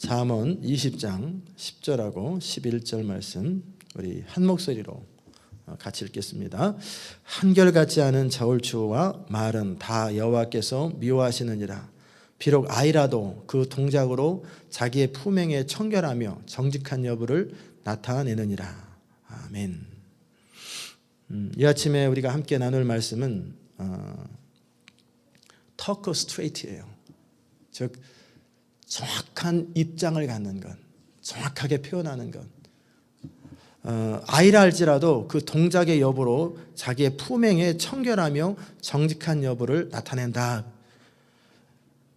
잠언 20장 10절하고 11절 말씀 우리 한 목소리로 같이 읽겠습니다. 한결같지 않은 저울추와 말은 다 여호와께서 미워하시느니라. 비록 아이라도 그 동작으로 자기의 품행에 청결하며 정직한 여부를 나타내느니라. 아멘. 이 아침에 우리가 함께 나눌 말씀은 터크 스트레이트예요. 즉 정확한 입장을 갖는 것, 정확하게 표현하는 것. 아이라 할지라도 그 동작의 여부로 자기의 품행에 청결하며 정직한 여부를 나타낸다.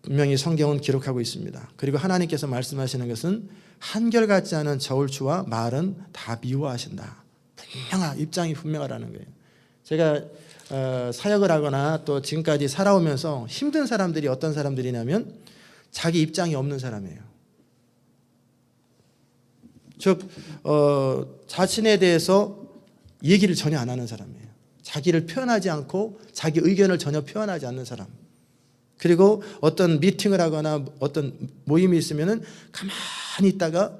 분명히 성경은 기록하고 있습니다. 그리고 하나님께서 말씀하시는 것은 한결같지 않은 저울추와 말은 다 미워하신다. 입장이 분명하라는 거예요. 제가 사역을 하거나 또 지금까지 살아오면서 힘든 사람들이 어떤 사람들이냐면 자기 입장이 없는 사람이에요. 즉 자신에 대해서 얘기를 전혀 안 하는 사람이에요. 자기를 표현하지 않고 자기 의견을 전혀 표현하지 않는 사람. 그리고 어떤 미팅을 하거나 어떤 모임이 있으면은 가만히 있다가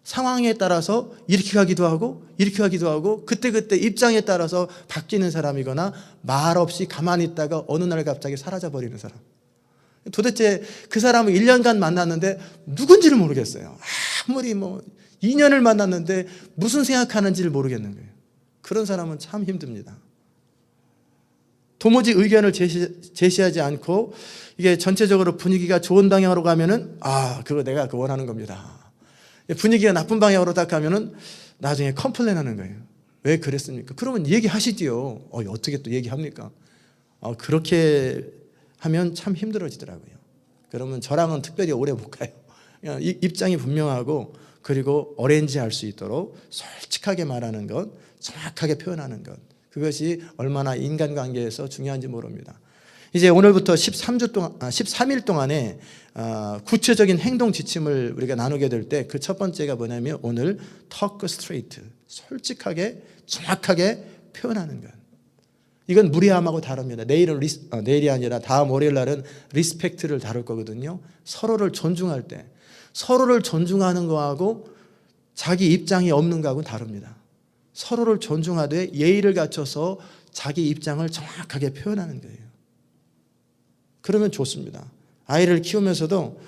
상황에 따라서 이렇게 가기도 하고 이렇게 가기도 하고 그때그때 입장에 따라서 바뀌는 사람이거나 말 없이 가만히 있다가 어느 날 갑자기 사라져버리는 사람. 도대체 그 사람을 1년간 만났는데 누군지를 모르겠어요. 아무리 2년을 만났는데 무슨 생각하는지를 모르겠는 거예요. 그런 사람은 참 힘듭니다. 도무지 의견을 제시하지 않고 이게 전체적으로 분위기가 좋은 방향으로 가면은 그거 내가 원하는 겁니다. 분위기가 나쁜 방향으로 딱 가면은 나중에 컴플레인 하는 거예요. 왜 그랬습니까? 그러면 얘기하시지요. 어떻게 또 얘기합니까? 그렇게 하면 참 힘들어지더라고요. 그러면 저랑은 특별히 오래 못 가요. 입장이 분명하고 그리고 어레인지할 수 있도록 솔직하게 말하는 것, 정확하게 표현하는 것, 그것이 얼마나 인간관계에서 중요한지 모릅니다. 이제 오늘부터 13일 동안에 구체적인 행동 지침을 우리가 나누게 될 때 그 첫 번째가 뭐냐면 오늘 talk straight, 솔직하게 정확하게 표현하는 것. 이건 무례함하고 다릅니다. 내일이 아니라 다음 월요일 날은 리스펙트를 다룰 거거든요. 서로를 존중할 때 서로를 존중하는 거하고 자기 입장이 없는 거하고는 다릅니다. 서로를 존중하되 예의를 갖춰서 자기 입장을 정확하게 표현하는 거예요. 그러면 좋습니다. 아이를 키우면서도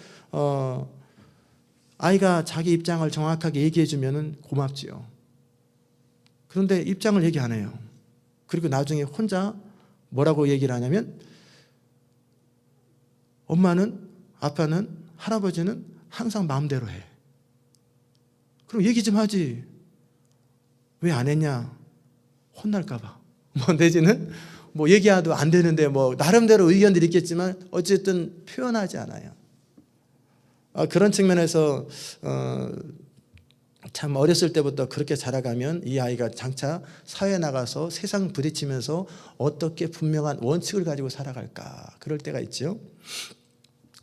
아이가 자기 입장을 정확하게 얘기해 주면 고맙지요. 그런데 입장을 얘기 안 해요. 그리고 나중에 혼자 뭐라고 얘기를 하냐면 엄마는, 아빠는, 할아버지는 항상 마음대로 해. 그럼 얘기 좀 하지. 왜 안 했냐? 혼날까 봐. 내지는 얘기해도 안 되는데 나름대로 의견들이 있겠지만 어쨌든 표현하지 않아요. 그런 측면에서 참 어렸을 때부터 그렇게 자라가면 이 아이가 장차 사회에 나가서 세상 부딪히면서 어떻게 분명한 원칙을 가지고 살아갈까 그럴 때가 있죠.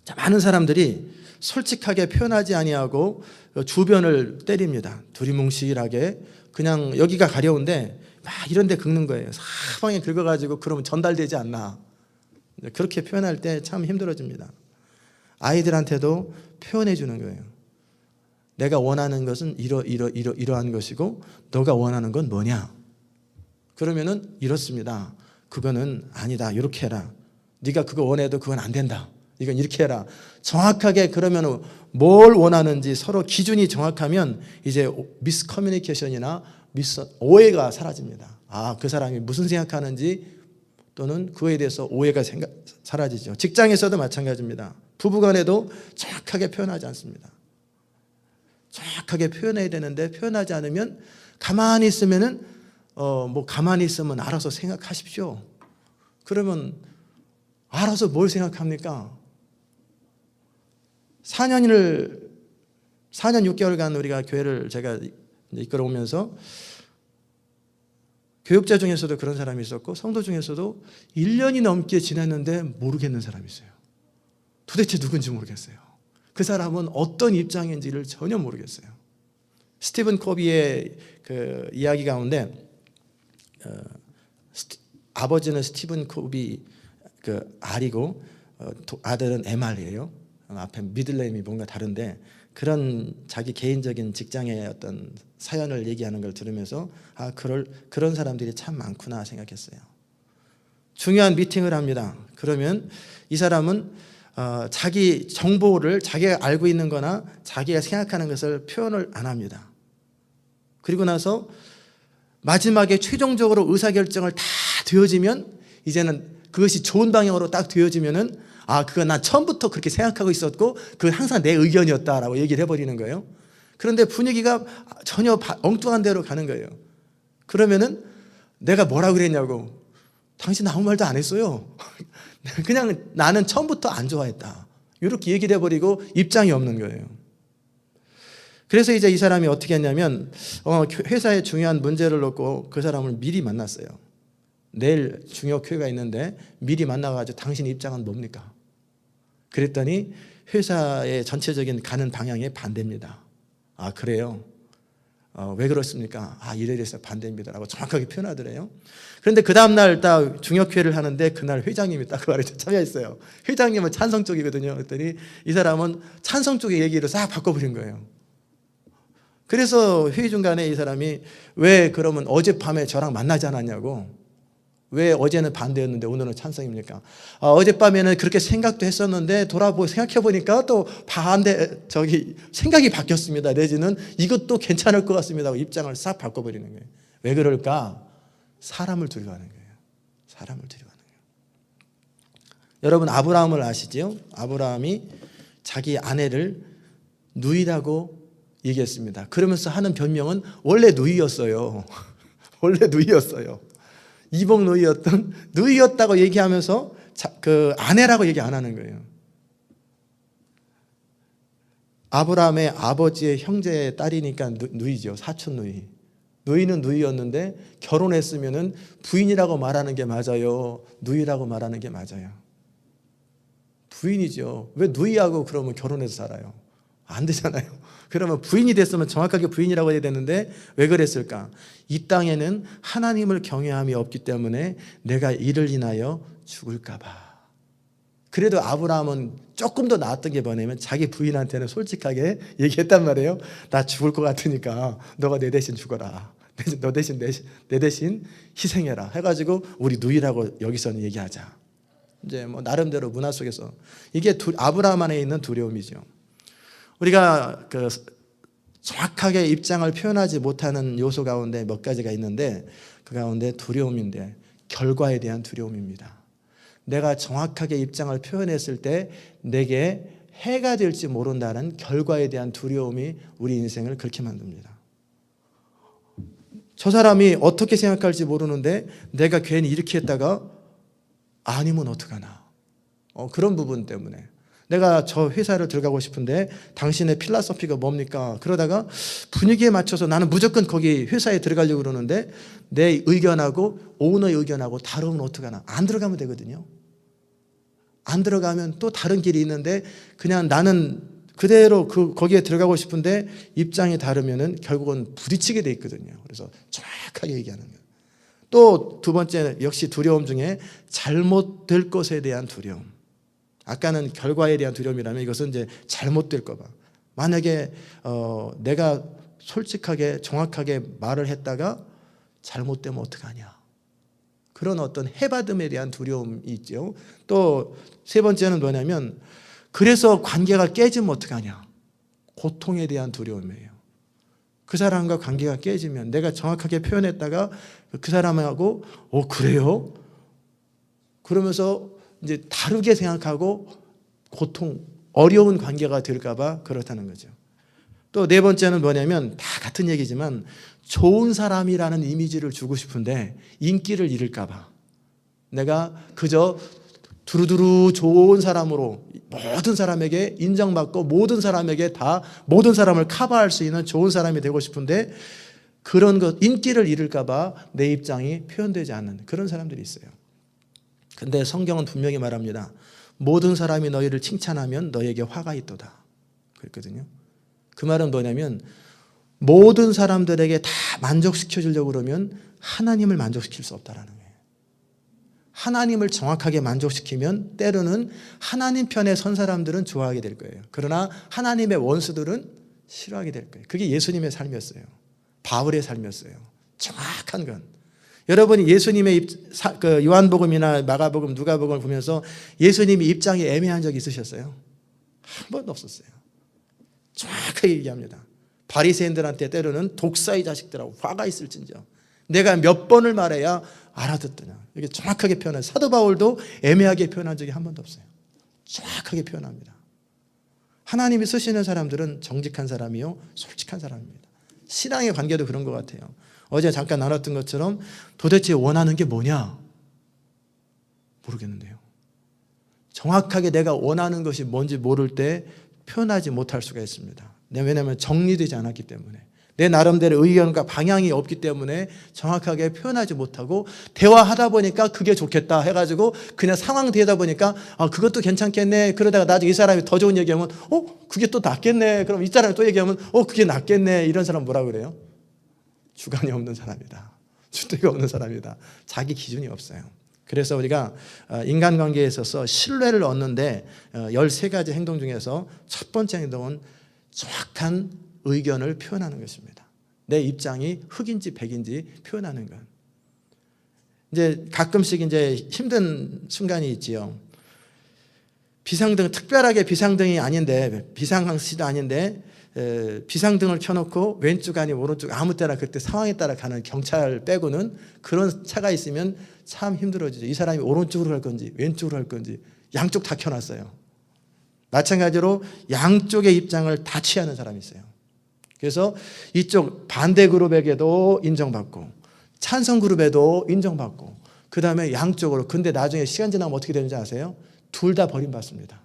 자, 많은 사람들이 솔직하게 표현하지 아니하고 주변을 때립니다. 두리뭉실하게 그냥 여기가 가려운데 막 이런 데 긁는 거예요. 사방에 긁어가지고 그러면 전달되지 않나. 그렇게 표현할 때 참 힘들어집니다. 아이들한테도 표현해 주는 거예요. 내가 원하는 것은 이러한 것이고 너가 원하는 건 뭐냐? 그러면은 이렇습니다. 그거는 아니다. 이렇게 해라. 네가 그거 원해도 그건 안 된다. 이건 이렇게 해라. 정확하게 그러면 뭘 원하는지 서로 기준이 정확하면 이제 미스커뮤니케이션이나 오해가 사라집니다. 그 사람이 무슨 생각하는지 또는 그에 대해서 오해가 사라지죠. 직장에서도 마찬가지입니다. 부부간에도 정확하게 표현하지 않습니다. 정확하게 표현해야 되는데 표현하지 않으면 가만히 있으면은 가만히 있으면 알아서 생각하십시오. 그러면 알아서 뭘 생각합니까? 4년 6개월간 우리가 교회를 제가 이끌어오면서 교육자 중에서도 그런 사람이 있었고 성도 중에서도 1년이 넘게 지났는데 모르겠는 사람이 있어요. 도대체 누군지 모르겠어요. 그 사람은 어떤 입장인지를 전혀 모르겠어요. 스티븐 코비의 그 이야기 가운데 아버지는 스티븐 코비 그 R이고 아들은 MR이에요. 앞에 미들네임이 뭔가 다른데 그런 자기 개인적인 직장의 어떤 사연을 얘기하는 걸 들으면서 그런 사람들이 참 많구나 생각했어요. 중요한 미팅을 합니다. 그러면 이 사람은 자기 정보를 자기가 알고 있는 거나 자기가 생각하는 것을 표현을 안 합니다. 그리고 나서 마지막에 최종적으로 의사결정을 다 되어지면 이제는 그것이 좋은 방향으로 딱 되어지면은 그건 난 처음부터 그렇게 생각하고 있었고 그건 항상 내 의견이었다라고 얘기를 해버리는 거예요. 그런데 분위기가 전혀 엉뚱한 데로 가는 거예요. 그러면은 내가 뭐라고 그랬냐고, 당신 아무 말도 안 했어요. 그냥 나는 처음부터 안 좋아했다, 이렇게 얘기를 해버리고 입장이 없는 거예요. 그래서 이제 이 사람이 어떻게 했냐면 회사에 중요한 문제를 놓고 그 사람을 미리 만났어요. 내일 중요 회의가 있는데 미리 만나가지고 당신 입장은 뭡니까? 그랬더니 회사의 전체적인 가는 방향에 반대입니다. 그래요? 왜 그렇습니까? 이래서 반대입니다 라고 정확하게 표현하더래요. 그런데 그 다음날 딱 중역회를 하는데 그날 회장님이 딱 그 말에 참여했어요. 회장님은 찬성 쪽이거든요. 그랬더니 이 사람은 찬성 쪽의 얘기를 싹 바꿔버린 거예요. 그래서 회의 중간에 이 사람이 왜 그러면 어젯밤에 저랑 만나지 않았냐고, 왜 어제는 반대였는데 오늘은 찬성입니까? 어젯밤에는 그렇게 생각도 했었는데 돌아보고 생각해보니까 또 생각이 바뀌었습니다. 내지는 이것도 괜찮을 것 같습니다 하고 입장을 싹 바꿔버리는 거예요. 왜 그럴까? 사람을 두려워하는 거예요. 사람을 두려워하는 거예요. 여러분 아브라함을 아시죠? 아브라함이 자기 아내를 누이라고 얘기했습니다. 그러면서 하는 변명은 원래 누이였어요. 원래 누이였어요. 이복 누이였다고 얘기하면서 그 아내라고 얘기 안 하는 거예요. 아브라함의 아버지의 형제의 딸이니까 누이죠. 사촌 누이. 누이는 누이였는데 결혼했으면은 부인이라고 말하는 게 맞아요, 누이라고 말하는 게 맞아요? 부인이죠. 왜 누이하고 그러면 결혼해서 살아요? 안 되잖아요. 그러면 부인이 됐으면 정확하게 부인이라고 해야 되는데 왜 그랬을까? 이 땅에는 하나님을 경외함이 없기 때문에 내가 이를 인하여 죽을까 봐. 그래도 아브라함은 조금 더 나았던 게 뭐냐면 자기 부인한테는 솔직하게 얘기했단 말이에요. 나 죽을 것 같으니까 너가 내 대신 죽어라. 너 대신 내 대신 희생해라 해가지고 우리 누이라고 여기서는 얘기하자. 이제 뭐 나름대로 문화 속에서 이게 아브라함 안에 있는 두려움이죠. 우리가 정확하게 입장을 표현하지 못하는 요소 가운데 몇 가지가 있는데 그 가운데 두려움인데 결과에 대한 두려움입니다. 내가 정확하게 입장을 표현했을 때 내게 해가 될지 모른다는 결과에 대한 두려움이 우리 인생을 그렇게 만듭니다. 저 사람이 어떻게 생각할지 모르는데 내가 괜히 이렇게 했다가 아니면 어떡하나, 그런 부분 때문에 내가 저 회사를 들어가고 싶은데 당신의 필라소피가 뭡니까? 그러다가 분위기에 맞춰서 나는 무조건 거기 회사에 들어가려고 그러는데 내 의견하고 오너의 의견하고 다르면 어떡하나? 안 들어가면 되거든요. 안 들어가면 또 다른 길이 있는데 그냥 나는 그대로 거기에 들어가고 싶은데 입장이 다르면은 결국은 부딪히게 돼 있거든요. 그래서 정확하게 얘기하는 거예요. 또 두 번째 역시 두려움 중에 잘못될 것에 대한 두려움. 아까는 결과에 대한 두려움이라면 이것은 이제 잘못될까 봐. 만약에 내가 솔직하게 정확하게 말을 했다가 잘못되면 어떡하냐. 그런 어떤 해받음에 대한 두려움이 있죠. 또 세 번째는 뭐냐면 그래서 관계가 깨지면 어떡하냐. 고통에 대한 두려움이에요. 그 사람과 관계가 깨지면 내가 정확하게 표현했다가 그 사람하고 그래요? 그러면서 이제 다르게 생각하고 어려운 관계가 될까 봐 그렇다는 거죠. 또 네 번째는 뭐냐면 다 같은 얘기지만 좋은 사람이라는 이미지를 주고 싶은데 인기를 잃을까 봐 내가 그저 두루두루 좋은 사람으로 모든 사람에게 인정받고 모든 사람에게 다 모든 사람을 커버할 수 있는 좋은 사람이 되고 싶은데 그런 인기를 잃을까 봐 내 입장이 표현되지 않는 그런 사람들이 있어요. 근데 성경은 분명히 말합니다. 모든 사람이 너희를 칭찬하면 너에게 화가 있도다. 그랬거든요. 그 말은 뭐냐면 모든 사람들에게 다 만족시켜 주려고 그러면 하나님을 만족시킬 수 없다라는 거예요. 하나님을 정확하게 만족시키면 때로는 하나님 편에 선 사람들은 좋아하게 될 거예요. 그러나 하나님의 원수들은 싫어하게 될 거예요. 그게 예수님의 삶이었어요. 바울의 삶이었어요. 정확한 건. 여러분이 예수님의 요한복음이나 마가복음, 누가복음을 보면서 예수님이 입장이 애매한 적이 있으셨어요? 한 번도 없었어요. 정확하게 얘기합니다. 바리새인들한테 때로는 독사의 자식들하고 화가 있을진저 내가 몇 번을 말해야 알아듣더냐. 이렇게 정확하게 표현해요. 사도 바울도 애매하게 표현한 적이 한 번도 없어요. 정확하게 표현합니다. 하나님이 쓰시는 사람들은 정직한 사람이요, 솔직한 사람입니다. 신앙의 관계도 그런 것 같아요. 어제 잠깐 나눴던 것처럼 도대체 원하는 게 뭐냐? 모르겠는데요. 정확하게 내가 원하는 것이 뭔지 모를 때 표현하지 못할 수가 있습니다. 왜냐하면 정리되지 않았기 때문에. 내 나름대로 의견과 방향이 없기 때문에 정확하게 표현하지 못하고 대화하다 보니까 그게 좋겠다 해가지고 그냥 상황 되다 보니까 그것도 괜찮겠네. 그러다가 나중에 이 사람이 더 좋은 얘기하면 그게 또 낫겠네. 그럼 이 사람이 또 얘기하면 그게 낫겠네. 이런 사람 뭐라 그래요? 주관이 없는 사람이다. 주대가 없는 사람이다. 자기 기준이 없어요. 그래서 우리가 인간관계에 있어서 신뢰를 얻는데 13가지 행동 중에서 첫 번째 행동은 정확한 의견을 표현하는 것입니다. 내 입장이 흑인지 백인지 표현하는 것. 이제 가끔씩 이제 힘든 순간이 있지요. 비상등, 특별하게 비상등이 아닌데, 비상항시도 아닌데, 비상등을 켜놓고 왼쪽 아니면 오른쪽 아무 때나 그때 상황에 따라 가는 경찰 빼고는 그런 차가 있으면 참 힘들어지죠. 이 사람이 오른쪽으로 갈 건지 왼쪽으로 갈 건지 양쪽 다 켜놨어요. 마찬가지로 양쪽의 입장을 다 취하는 사람이 있어요. 그래서 이쪽 반대 그룹에게도 인정받고 찬성 그룹에도 인정받고 그 다음에 양쪽으로. 근데 나중에 시간 지나면 어떻게 되는지 아세요? 둘 다 버림받습니다.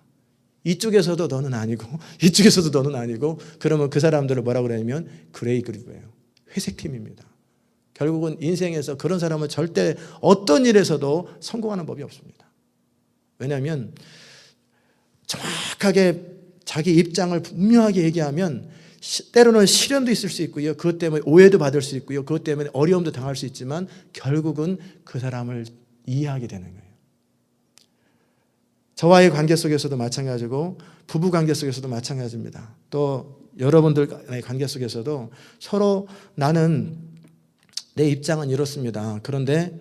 이쪽에서도 너는 아니고 이쪽에서도 너는 아니고. 그러면 그 사람들을 뭐라고 그러냐면 그레이 그룹이에요. 회색팀입니다. 결국은 인생에서 그런 사람은 절대 어떤 일에서도 성공하는 법이 없습니다. 왜냐하면 정확하게 자기 입장을 분명하게 얘기하면 때로는 시련도 있을 수 있고요. 그것 때문에 오해도 받을 수 있고요. 그것 때문에 어려움도 당할 수 있지만 결국은 그 사람을 이해하게 되는 거예요. 저와의 관계 속에서도 마찬가지고 부부 관계 속에서도 마찬가지입니다. 또 여러분들의 관계 속에서도 서로 나는 내 입장은 이렇습니다. 그런데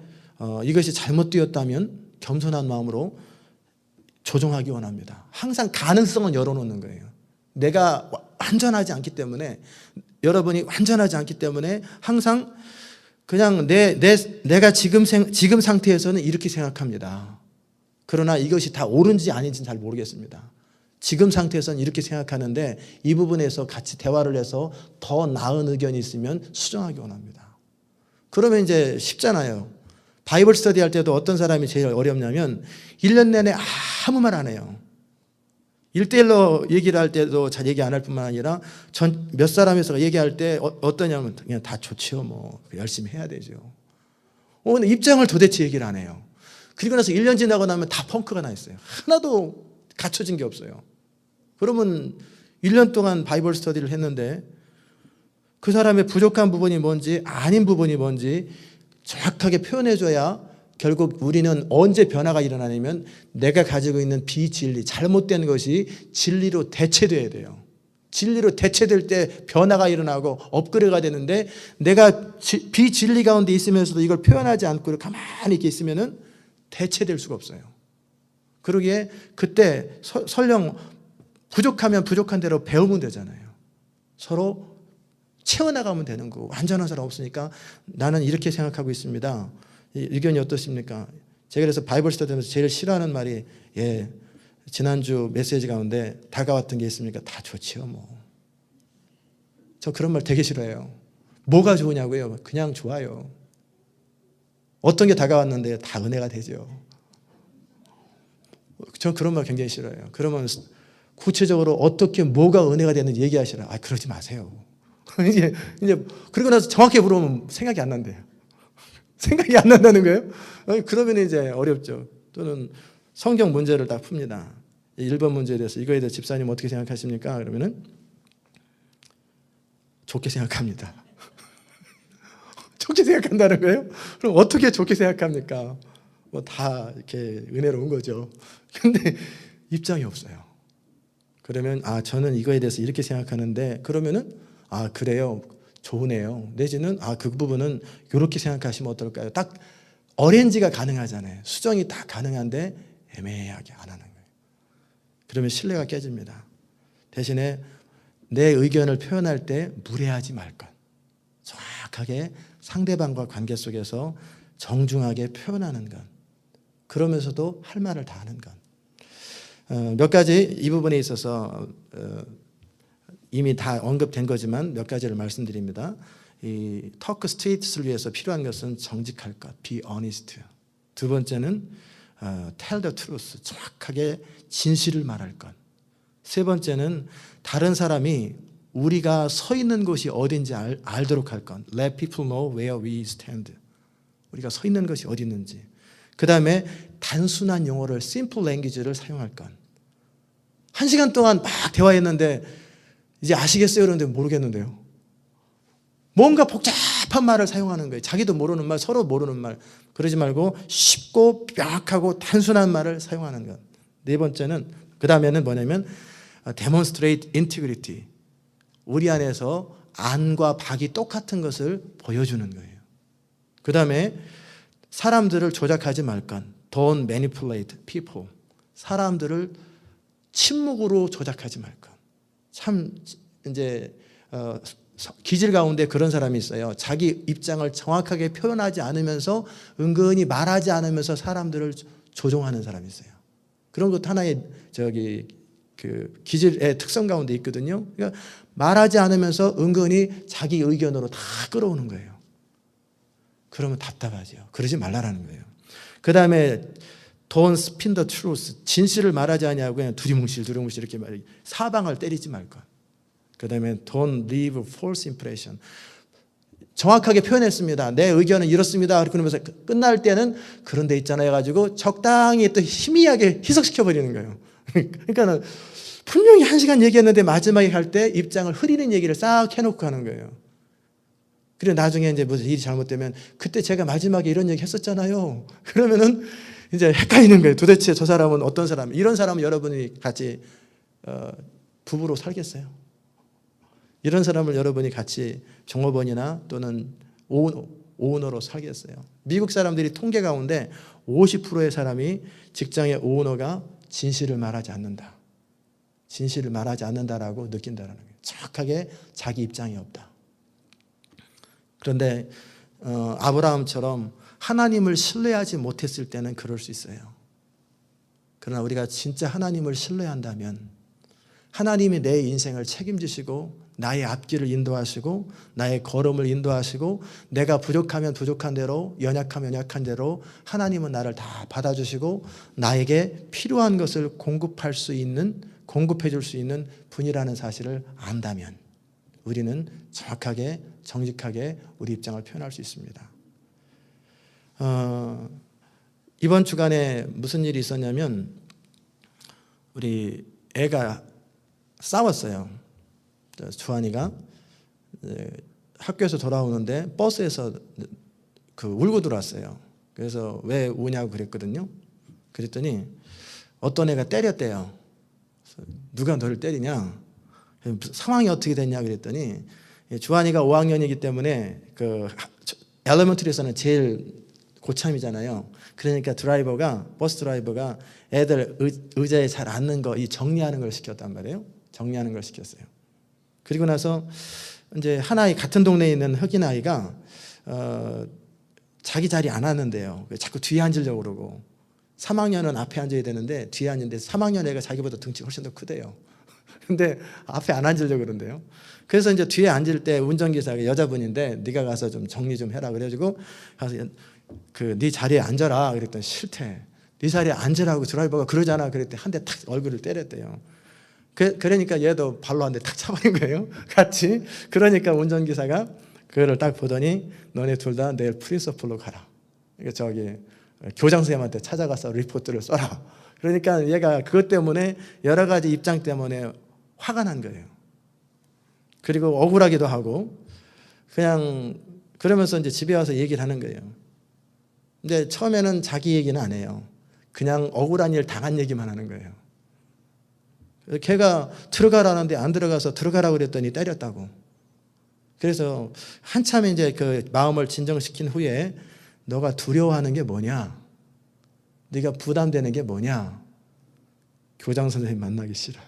이것이 잘못되었다면 겸손한 마음으로 조정하기 원합니다. 항상 가능성은 열어놓는 거예요. 내가 완전하지 않기 때문에, 여러분이 완전하지 않기 때문에 항상 그냥 내가 지금 상태에서는 이렇게 생각합니다. 그러나 이것이 다 옳은지 아닌지는 잘 모르겠습니다. 지금 상태에서는 이렇게 생각하는데 이 부분에서 같이 대화를 해서 더 나은 의견이 있으면 수정하기 원합니다. 그러면 이제 쉽잖아요. 바이블 스터디 할 때도 어떤 사람이 제일 어렵냐면 1년 내내 아무 말 안 해요. 1대1로 얘기를 할 때도 잘 얘기 안 할 뿐만 아니라 몇 사람에서 얘기할 때 어떠냐면 그냥 다 좋지요. 뭐 열심히 해야 되죠. 근데 입장을 도대체 얘기를 안 해요. 그리고 나서 1년 지나고 나면 다 펑크가 나 있어요. 하나도 갖춰진 게 없어요. 그러면 1년 동안 바이블 스터디를 했는데 그 사람의 부족한 부분이 뭔지 아닌 부분이 뭔지 정확하게 표현해줘야 결국 우리는 언제 변화가 일어나냐면 내가 가지고 있는 비진리, 잘못된 것이 진리로 대체돼야 돼요. 진리로 대체될 때 변화가 일어나고 업그레이드가 되는데 내가 비진리 가운데 있으면서도 이걸 표현하지 않고 가만히 이렇게 있으면은 대체될 수가 없어요. 그러기에 그때 설령 부족하면 부족한 대로 배우면 되잖아요. 서로 채워나가면 되는 거고. 완전한 사람 없으니까 나는 이렇게 생각하고 있습니다. 의견이 어떠십니까? 제가 그래서 바이블 스터디하면서 제일 싫어하는 말이 지난주 메시지 가운데 다가왔던 게 있습니까? 다 좋지요 뭐. 저 그런 말 되게 싫어해요. 뭐가 좋으냐고요? 그냥 좋아요. 어떤 게 다가왔는데 다 은혜가 되죠. 저 그런 말 굉장히 싫어해요. 그러면 구체적으로 어떻게 뭐가 은혜가 되는지 얘기하시라. 그러지 마세요. 이제 그러고 나서 정확히 물어보면 생각이 안 난대요. 생각이 안 난다는 거예요? 그러면 이제 어렵죠. 또는 성경 문제를 다 풉니다. 1번 문제에 대해서 이거에 대해서 집사님 어떻게 생각하십니까? 그러면은 좋게 생각합니다. 좋게 생각한다는 거예요? 그럼 어떻게 좋게 생각합니까? 뭐 다 이렇게 은혜로운 거죠. 근데 입장이 없어요. 그러면 저는 이거에 대해서 이렇게 생각하는데, 그러면은 그래요, 좋으네요. 내지는 그 부분은 이렇게 생각하시면 어떨까요? 딱 어렌지가 가능하잖아요. 수정이 다 가능한데 애매하게 안 하는 거예요. 그러면 신뢰가 깨집니다. 대신에 내 의견을 표현할 때 무례하지 말 것, 정확하게 상대방과 관계 속에서 정중하게 표현하는 것, 그러면서도 할 말을 다 하는 것. 몇 가지 이 부분에 있어서 이미 다 언급된 거지만 몇 가지를 말씀드립니다. 이 토크 스트레이트를 위해서 필요한 것은 정직할 것, be honest. 두 번째는 tell the truth, 정확하게 진실을 말할 것. 세 번째는 다른 사람이 우리가 서 있는 곳이 어딘지 알도록 할 것, let people know where we stand. 우리가 서 있는 것이 어디 있는지. 그 다음에 단순한 용어를 simple language를 사용할 것. 1시간 동안 막 대화했는데 이제 아시겠어요? 그런데 모르겠는데요. 뭔가 복잡한 말을 사용하는 거예요. 자기도 모르는 말, 서로 모르는 말. 그러지 말고 쉽고 명확하고 단순한 말을 사용하는 것. 네 번째는, 그 다음에는 뭐냐면 demonstrate integrity. 우리 안에서 안과 박이 똑같은 것을 보여주는 거예요. 그 다음에 사람들을 조작하지 말 것. Don't manipulate people. 사람들을 침묵으로 조작하지 말 것. 참 이제 기질 가운데 그런 사람이 있어요. 자기 입장을 정확하게 표현하지 않으면서 은근히 말하지 않으면서 사람들을 조종하는 사람이 있어요. 그런 것도 하나의 그 기질의 특성 가운데 있거든요. 그러니까 말하지 않으면서 은근히 자기 의견으로 다 끌어오는 거예요. 그러면 답답하죠. 그러지 말라라는 거예요. 그 다음에 Don't spin the truth. 진실을 말하지 않냐고 그냥 두리뭉실 이렇게 말해. 사방을 때리지 말 것. 그 다음에 Don't leave false impression. 정확하게 표현했습니다. 내 의견은 이렇습니다. 그러면서 끝날 때는 그런 데 있잖아요 해가지고 적당히 또 희미하게 희석시켜버리는 거예요. 그러니까 분명히 1시간 얘기했는데 마지막에 갈 때 입장을 흐리는 얘기를 싹 해놓고 하는 거예요. 그리고 나중에 이제 무슨 일이 잘못되면 그때 제가 마지막에 이런 얘기 했었잖아요. 그러면은 이제 헷갈리는 거예요. 도대체 저 사람은 어떤 사람? 이런 사람은 여러분이 같이 부부로 살겠어요? 이런 사람을 여러분이 같이 종업원이나 또는 오너로 살겠어요? 미국 사람들이 통계 가운데 50%의 사람이 직장의 오너가 진실을 말하지 않는다. 진실을 말하지 않는다라고 느낀다는 거예요. 정확하게 자기 입장이 없다. 그런데 아브라함처럼 하나님을 신뢰하지 못했을 때는 그럴 수 있어요. 그러나 우리가 진짜 하나님을 신뢰한다면 하나님이 내 인생을 책임지시고 나의 앞길을 인도하시고 나의 걸음을 인도하시고 내가 부족하면 부족한 대로 연약하면 연약한 대로 하나님은 나를 다 받아주시고 나에게 필요한 것을 공급해 줄 수 있는 분이라는 사실을 안다면 우리는 정확하게 정직하게 우리 입장을 표현할 수 있습니다. 이번 주간에 무슨 일이 있었냐면 우리 애가 싸웠어요. 주한이가 학교에서 돌아오는데 버스에서 울고 들어왔어요. 그래서 왜 우냐고 그랬거든요. 그랬더니 어떤 애가 때렸대요. 누가 너를 때리냐? 상황이 어떻게 됐냐 그랬더니 주한이가 5학년이기 때문에 엘리먼터리에서는 제일 고참이잖아요. 그러니까 버스 드라이버가 애들 의자에 잘 앉는 거 정리하는 걸 시켰단 말이에요. 정리하는 걸 시켰어요. 그리고 나서 이제 하나의 같은 동네에 있는 흑인 아이가 자기 자리 안 앉는데요. 자꾸 뒤에 앉으려고 그러고 3학년은 앞에 앉아야 되는데 뒤에 앉는데 3학년 애가 자기보다 등치가 훨씬 더 크대요. 근데 앞에 안 앉으려고 그러는데요. 그래서 이제 뒤에 앉을 때 운전기사가 여자분인데 네가 가서 좀 정리 좀 해라 그래가지고 가서 네 자리에 앉아라 그랬더니 싫대. 네 자리에 앉으라고 드라이버가 그러잖아 그랬더니 한 대 탁 얼굴을 때렸대요. 그러니까 얘도 발로 한 대 탁 차버린 거예요. 같이. 그러니까 운전기사가 그거를 딱 보더니 너네 둘 다 내일 프린서플로 가라. 교장 선생님한테 찾아가서 리포트를 써라. 그러니까 얘가 그것 때문에 여러 가지 입장 때문에 화가 난 거예요. 그리고 억울하기도 하고 그냥 그러면서 이제 집에 와서 얘기를 하는 거예요. 근데 처음에는 자기 얘기는 안 해요. 그냥 억울한 일 당한 얘기만 하는 거예요. 걔가 들어가라는데 안 들어가서 들어가라고 그랬더니 때렸다고. 그래서 한참 이제 그 마음을 진정시킨 후에 너가 두려워하는 게 뭐냐? 네가 부담되는 게 뭐냐? 교장 선생님 만나기 싫어.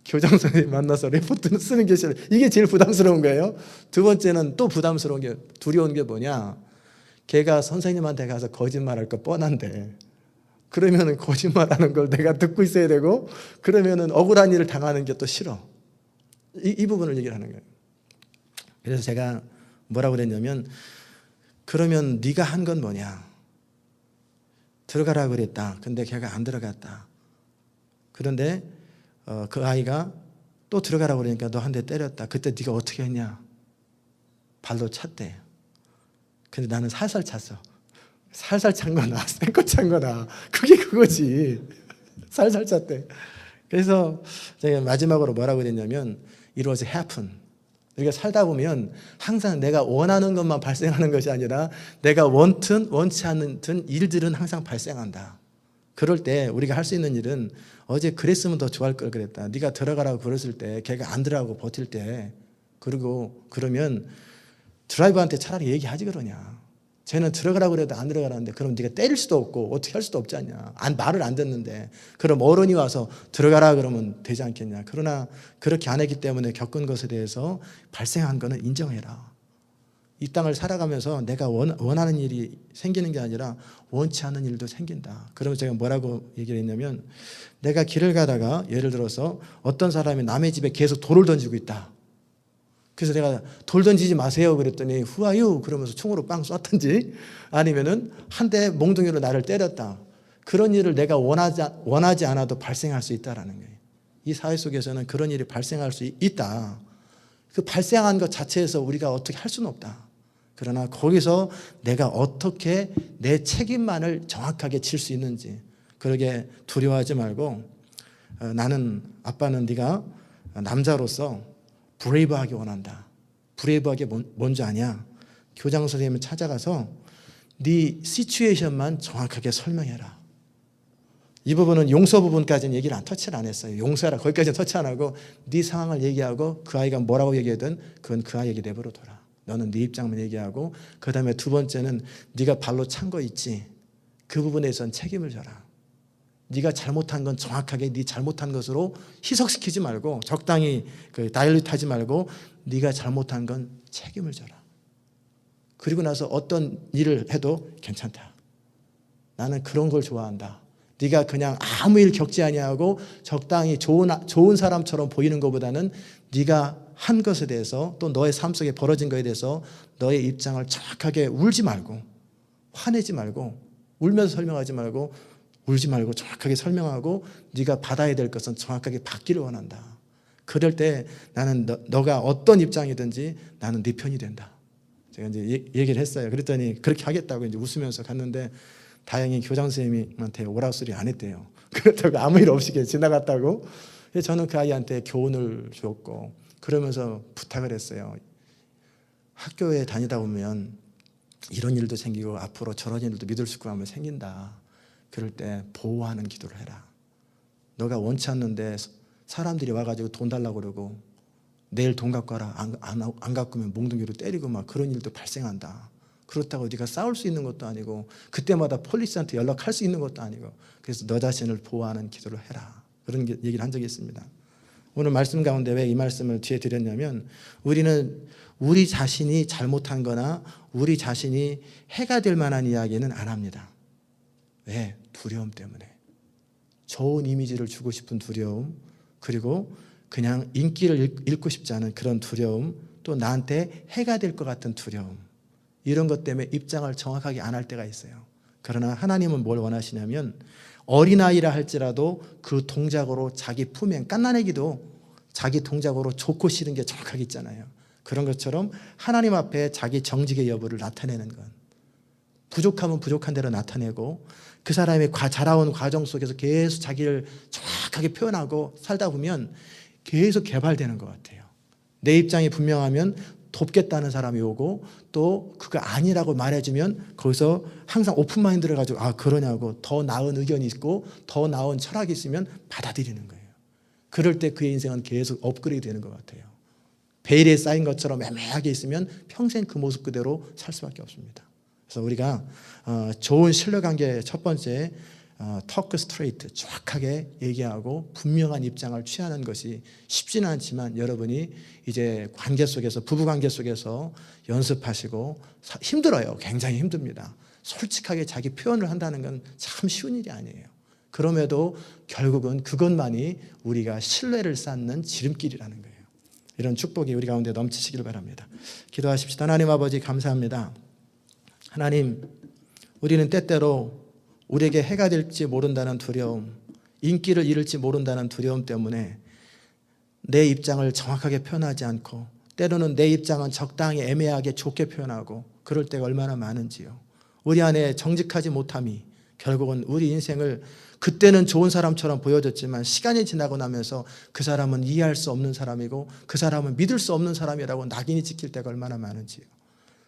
교장 선생님 만나서 레포트 쓰는 게 싫어. 이게 제일 부담스러운 거예요. 두 번째는 또 부담스러운 게, 두려운 게 뭐냐? 걔가 선생님한테 가서 거짓말할 거 뻔한데 그러면은 거짓말하는 걸 내가 듣고 있어야 되고 그러면은 억울한 일을 당하는 게 또 싫어. 이 부분을 얘기를 하는 거예요. 그래서 제가 뭐라고 그랬냐면 그러면 네가 한 건 뭐냐? 들어가라고 그랬다. 근데 걔가 안 들어갔다. 그런데 그 아이가 또 들어가라고 그러니까 너 한 대 때렸다. 그때 네가 어떻게 했냐? 발로 찼대. 근데 나는 살살 찼어. 살살 찬 거나 센거 찬 거나 그게 그거지. 살살 찼대. 그래서 제가 마지막으로 뭐라고 그랬냐면 It was happen. 우리가 살다 보면 항상 내가 원하는 것만 발생하는 것이 아니라 내가 원든 원치 않든 일들은 항상 발생한다. 그럴 때 우리가 할 수 있는 일은 어제 그랬으면 더 좋아할 걸 그랬다. 네가 들어가라고 그랬을 때 걔가 안 들어가고 버틸 때 그리고 그러면 드라이버한테 차라리 얘기하지 그러냐. 쟤는 들어가라고 그래도 안 들어가라는데 그럼 네가 때릴 수도 없고 어떻게 할 수도 없지 않냐. 말을 안 듣는데 그럼 어른이 와서 들어가라 그러면 되지 않겠냐. 그러나 그렇게 안 했기 때문에 겪은 것에 대해서 발생한 거는 인정해라. 이 땅을 살아가면서 내가 원하는 일이 생기는 게 아니라 원치 않는 일도 생긴다. 그러면 제가 뭐라고 얘기를 했냐면 내가 길을 가다가 예를 들어서 어떤 사람이 남의 집에 계속 돌을 던지고 있다. 그래서 내가 돌 던지지 마세요 그랬더니 Who are you? 그러면서 총으로 빵 쐈든지 아니면은 한 대 몽둥이로 나를 때렸다. 그런 일을 내가 원하지 않아도 발생할 수 있다라는 거예요. 이 사회 속에서는 그런 일이 발생할 수 있다. 그 발생한 것 자체에서 우리가 어떻게 할 수는 없다. 그러나 거기서 내가 어떻게 내 책임만을 정확하게 질 수 있는지 그러게 두려워하지 말고 나는 아빠는 네가 남자로서 브레이브하기 원한다. 브레이브하게 뭔지 아냐? 교장 선생님을 찾아가서 네 시츄에이션만 정확하게 설명해라. 이 부분은 용서 부분까지는 얘기를 터치를 안 했어요. 용서해라. 거기까지는 터치 안 하고 네 상황을 얘기하고 그 아이가 뭐라고 얘기하든 그건 그 아이에게 내버려둬라. 너는 네 입장만 얘기하고 그 다음에 두 번째는 네가 발로 찬 거 있지. 그 부분에선 책임을 져라. 네가 잘못한 건 정확하게 네 잘못한 것으로 희석시키지 말고 적당히 다일루트하지 말고 네가 잘못한 건 책임을 져라. 그리고 나서 어떤 일을 해도 괜찮다. 나는 그런 걸 좋아한다. 네가 그냥 아무 일 겪지 아니하고 적당히 좋은 사람처럼 보이는 것보다는 네가 한 것에 대해서 또 너의 삶 속에 벌어진 것에 대해서 너의 입장을 정확하게 울지 말고 화내지 말고 울면서 설명하지 말고 울지 말고 정확하게 설명하고 네가 받아야 될 것은 정확하게 받기를 원한다. 그럴 때 나는 너가 어떤 입장이든지 나는 네 편이 된다. 제가 이제 얘기를 했어요. 그랬더니 그렇게 하겠다고 이제 웃으면서 갔는데 다행히 교장 선생님한테 오라고 소리 안 했대요. 그렇다고 아무 일 없이 지나갔다고. 그래서 저는 그 아이한테 교훈을 줬고 그러면서 부탁을 했어요. 학교에 다니다 보면 이런 일도 생기고 앞으로 저런 일도 믿을 수 있고 하면 생긴다. 그럴 때 보호하는 기도를 해라. 너가 원치 않는데 사람들이 와가지고 돈 달라고 그러고 내일 돈 갖고 와라. 안 갖고 오면 몽둥이로 때리고 막 그런 일도 발생한다. 그렇다고 네가 싸울 수 있는 것도 아니고 그때마다 폴리스한테 연락할 수 있는 것도 아니고 그래서 너 자신을 보호하는 기도를 해라. 그런 얘기를 한 적이 있습니다. 오늘 말씀 가운데 왜 이 말씀을 뒤에 드렸냐면 우리는 우리 자신이 잘못한 거나 우리 자신이 해가 될 만한 이야기는 안 합니다. 왜? 두려움 때문에. 좋은 이미지를 주고 싶은 두려움, 그리고 그냥 인기를 잃고 싶지 않은 그런 두려움, 또 나한테 해가 될 것 같은 두려움, 이런 것 때문에 입장을 정확하게 안 할 때가 있어요. 그러나 하나님은 뭘 원하시냐면 어린아이라 할지라도 그 동작으로 자기 품행, 갓난아기도 자기 동작으로 좋고 싫은 게 정확하게 있잖아요. 그런 것처럼 하나님 앞에 자기 정직의 여부를 나타내는 것, 부족하면 부족한 대로 나타내고 그 사람이 자라온 과정 속에서 계속 자기를 정확하게 표현하고 살다 보면 계속 개발되는 것 같아요. 내 입장이 분명하면 돕겠다는 사람이 오고 또 그거 아니라고 말해주면 거기서 항상 오픈마인드를 가지고 그러냐고 더 나은 의견이 있고 더 나은 철학이 있으면 받아들이는 거예요. 그럴 때 그의 인생은 계속 업그레이드 되는 것 같아요. 베일에 쌓인 것처럼 애매하게 있으면 평생 그 모습 그대로 살 수밖에 없습니다. 그래서 우리가 좋은 신뢰관계 첫 번째 토크 스트레이트 정확하게 얘기하고 분명한 입장을 취하는 것이 쉽지는 않지만 여러분이 이제 관계 속에서 부부 관계 속에서 연습하시고 힘들어요. 굉장히 힘듭니다. 솔직하게 자기 표현을 한다는 건 참 쉬운 일이 아니에요. 그럼에도 결국은 그것만이 우리가 신뢰를 쌓는 지름길이라는 거예요. 이런 축복이 우리 가운데 넘치시길 바랍니다. 기도하십시다. 하나님 아버지 감사합니다. 하나님, 우리는 때때로 우리에게 해가 될지 모른다는 두려움, 인기를 잃을지 모른다는 두려움 때문에 내 입장을 정확하게 표현하지 않고 때로는 내 입장은 적당히 애매하게 좋게 표현하고 그럴 때가 얼마나 많은지요. 우리 안에 정직하지 못함이 결국은 우리 인생을 그때는 좋은 사람처럼 보여졌지만 시간이 지나고 나면서 그 사람은 이해할 수 없는 사람이고 그 사람은 믿을 수 없는 사람이라고 낙인이 찍힐 때가 얼마나 많은지요.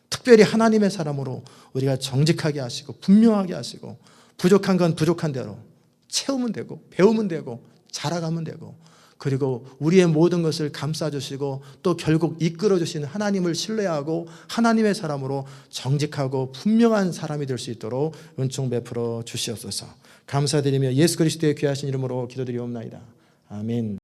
특별히 하나님의 사람으로 우리가 정직하게 하시고 분명하게 하시고 부족한 건 부족한 대로 채우면 되고 배우면 되고 자라가면 되고 그리고 우리의 모든 것을 감싸주시고 또 결국 이끌어주시는 하나님을 신뢰하고 하나님의 사람으로 정직하고 분명한 사람이 될 수 있도록 은총 베풀어 주시옵소서. 감사드리며 예수 그리스도의 귀하신 이름으로 기도드리옵나이다. 아멘.